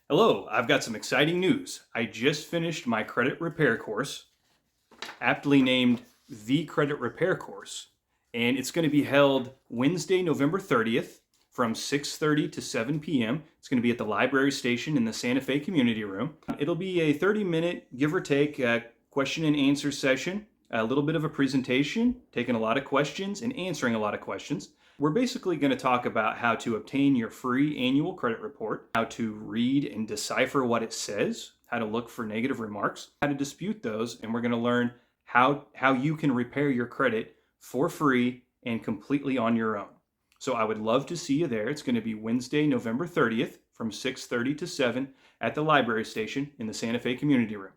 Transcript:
Hello, I've got some exciting news. I just finished my credit repair course, aptly named the Credit Repair Course, and it's going to be held Wednesday, November 30th from 6:30 to 7 p.m. It's going to be at the library station in the Santa Fe Community Room. It'll be a 30-minute, give or take, question and answer session, a little bit of a presentation, taking a lot of questions and answering a lot of questions. We're basically going to talk about how to obtain your free annual credit report, how to read and decipher what it says, how to look for negative remarks, how to dispute those, and we're going to learn how you can repair your credit for free and completely on your own. So I would love to see you there. It's going to be Wednesday, November 30th from 6:30 to 7 at the library station in the Santa Fe Community Room.